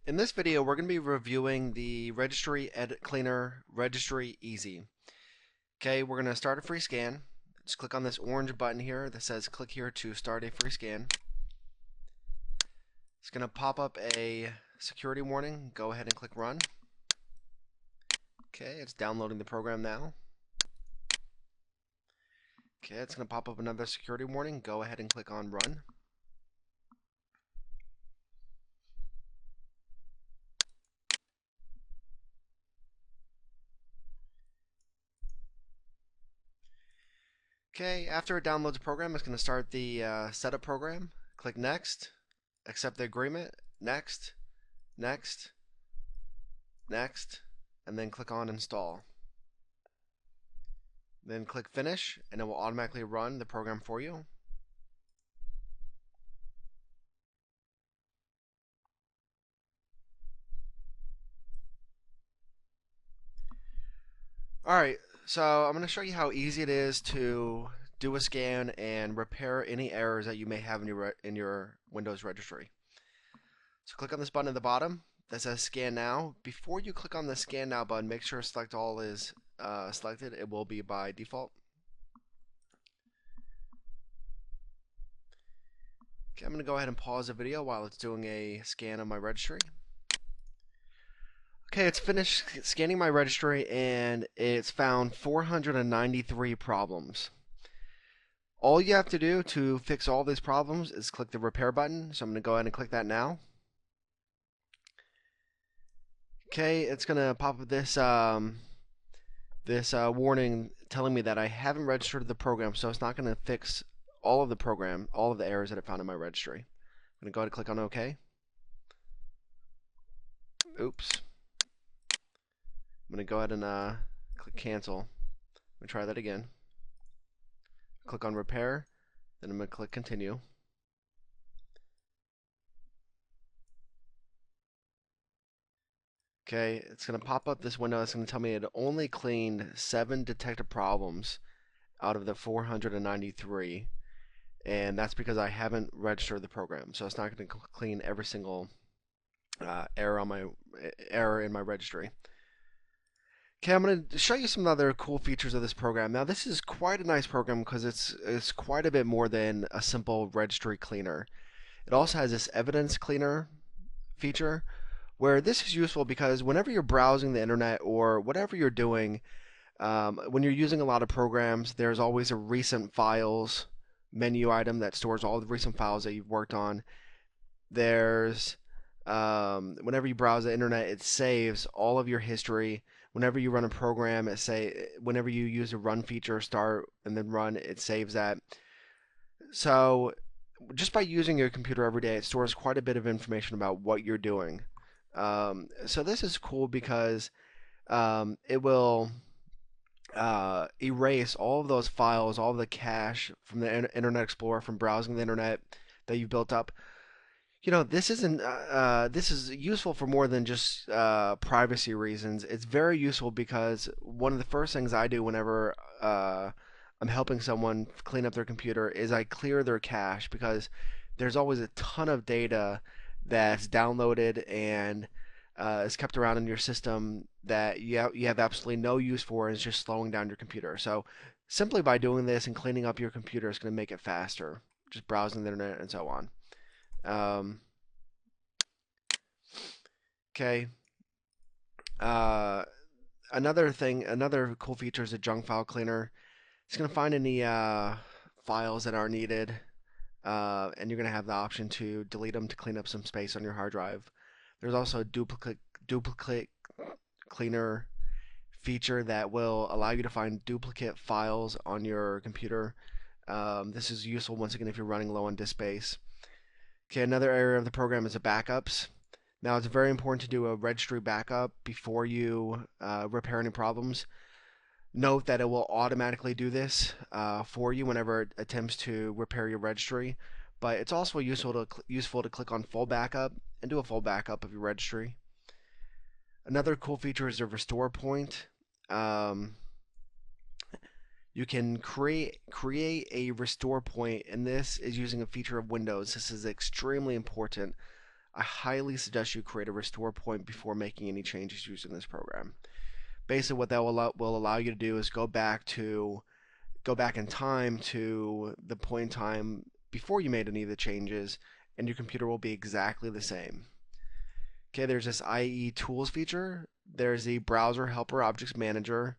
In this video, we're going to be reviewing the Registry Edit Cleaner Registry Easy. Okay, we're going to start a free scan. Just click on this orange button here that says click here to start a free scan. It's going to pop up a security warning. Go ahead and click run. Okay, it's downloading the program now. Okay, it's going to pop up another security warning. Go ahead and click on run. Okay, after it downloads the program, it's going to start the setup program. Click next, accept the agreement, next, next, next, and then click on install. Then click finish, and it will automatically run the program for you. Alright, so I'm going to show you how easy it is to do a scan and repair any errors that you may have in your Windows registry. So click on this button at the bottom that says Scan Now. Before you click on the Scan Now button, make sure Select All is selected. It will be by default. Okay, I'm going to go ahead and pause the video while it's doing a scan of my registry. Okay, it's finished scanning my registry and it's found 493 problems. All you have to do to fix all these problems is click the repair button. So I'm going to go ahead and click that now. Okay, it's going to pop up this warning telling me that I haven't registered the program, so it's not going to fix all of the errors that I found in my registry. I'm going to go ahead and click on OK. Oops. I'm going to go ahead and click cancel. I'm going to try that again. Click on repair, then I'm going to click continue. Okay, it's going to pop up this window that's going to tell me it only cleaned 7 detected problems out of the 493, and that's because I haven't registered the program, so it's not going to clean every single error in my registry. Okay, I'm going to show you some other cool features of this program. Now, this is quite a nice program because it's quite a bit more than a simple registry cleaner. It also has this evidence cleaner feature, where this is useful because whenever you're browsing the internet or whatever you're doing, when you're using a lot of programs, there's always a recent files menu item that stores all the recent files that you've worked on. There's whenever you browse the internet, it saves all of your history. Whenever you run a program, whenever you use a run feature, start and then run, it saves that. So just by using your computer every day, it stores quite a bit of information about what you're doing. So this is cool because it will erase all of those files, all of the cache from the Internet Explorer, from browsing the internet that you built up. You know, this is useful for more than just privacy reasons. It's very useful because one of the first things I do whenever I'm helping someone clean up their computer is I clear their cache, because there's always a ton of data that's downloaded and is kept around in your system that you have absolutely no use for, and it's just slowing down your computer. So simply by doing this and cleaning up your computer is going to make it faster, just browsing the internet and so on. Okay. Another cool feature is a junk file cleaner. It's going to find any files that aren't needed, and you're going to have the option to delete them to clean up some space on your hard drive. There's also a duplicate cleaner feature that will allow you to find duplicate files on your computer. This is useful once again if you're running low on disk space. Okay, another area of the program is the backups. Now, it's very important to do a registry backup before you repair any problems. Note that it will automatically do this for you whenever it attempts to repair your registry, but it's also useful to click on full backup and do a full backup of your registry. Another cool feature is the restore point. You can create a restore point, and this is using a feature of Windows. This is extremely important. I highly suggest you create a restore point before making any changes using this program. Basically, what that will allow you to do is go back in time to the point in time before you made any of the changes, and your computer will be exactly the same. Okay, there's this IE tools feature. There's the browser helper objects manager.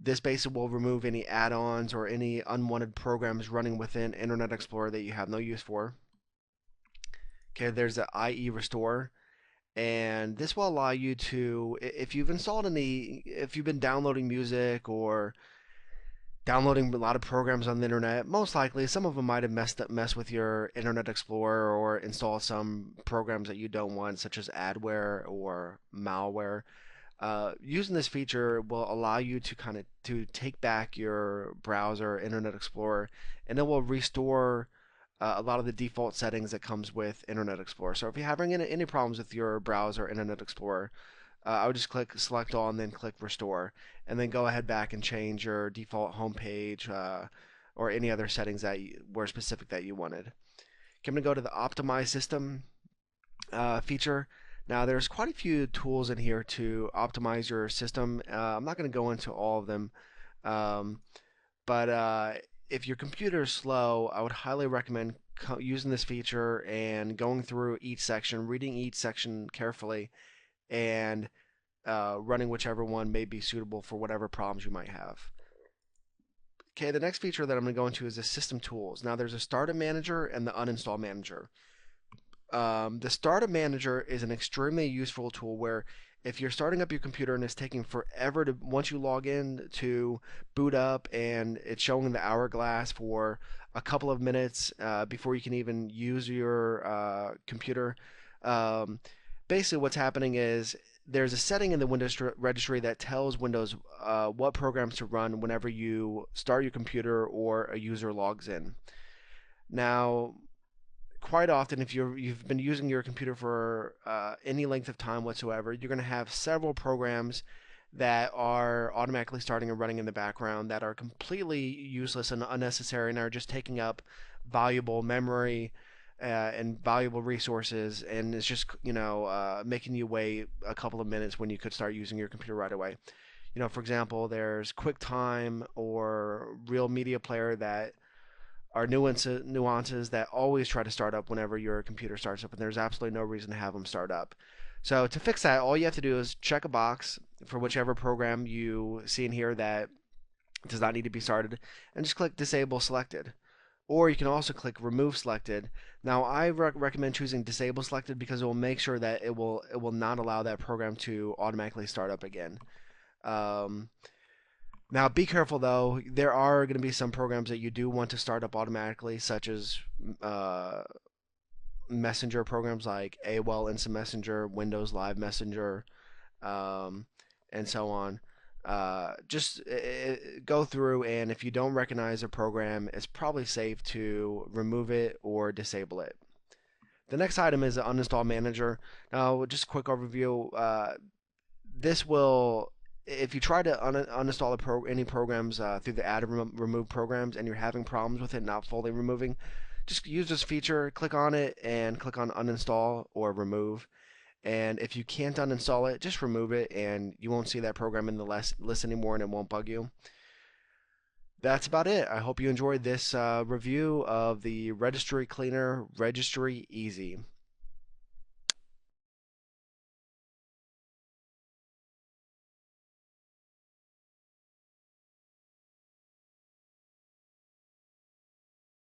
This basically will remove any add-ons or any unwanted programs running within Internet Explorer that you have no use for. Okay, there's the IE restore, and this will allow you to, if you've installed if you've been downloading music or downloading a lot of programs on the internet, most likely some of them might have messed with your Internet Explorer or installed some programs that you don't want, such as adware or malware. Using this feature will allow you to to take back your browser, Internet Explorer, and it will restore a lot of the default settings that comes with Internet Explorer. So if you're having any problems with your browser, Internet Explorer, I would just click select all and then click restore, and then go ahead back and change your default home page or any other settings that were specific that you wanted. Okay, I'm going to go to the optimize system feature. Now there's quite a few tools in here to optimize your system. I'm not going to go into all of them, um, but if your computer is slow, I would highly recommend using this feature and going through each section, reading each section carefully, and running whichever one may be suitable for whatever problems you might have. Okay, the next feature that I'm going to go into is the system tools. Now there's a startup manager and the uninstall manager. The startup manager is an extremely useful tool where if you're starting up your computer and it's taking forever to once you log in to boot up and it's showing the hourglass for a couple of minutes before you can even use your computer. Basically what's happening is there's a setting in the Windows registry that tells Windows what programs to run whenever you start your computer or a user logs in. Now, quite often, if you've been using your computer for any length of time whatsoever, you're going to have several programs that are automatically starting and running in the background that are completely useless and unnecessary and are just taking up valuable memory and valuable resources, and it's just making you wait a couple of minutes when you could start using your computer right away. For example, there's QuickTime or Real Media Player that are nuances that always try to start up whenever your computer starts up, and there's absolutely no reason to have them start up. So to fix that, all you have to do is check a box for whichever program you see in here that does not need to be started, and just click Disable Selected. Or you can also click Remove Selected. Now I recommend choosing Disable Selected because it will make sure that it will not allow that program to automatically start up again. Now be careful though, there are going to be some programs that you do want to start up automatically, such as messenger programs like AOL Instant Messenger, Windows Live Messenger, and so on. Just go through, and if you don't recognize a program, it's probably safe to remove it or disable it. The next item is the uninstall manager. Now, just a quick overview. This will, if you try to uninstall any programs through the add and remove programs and you're having problems with it not fully removing, just use this feature, click on it, and click on uninstall or remove. And if you can't uninstall it, just remove it, and you won't see that program in the list anymore, and it won't bug you. That's about it. I hope you enjoyed this review of the Registry Cleaner Registry Easy.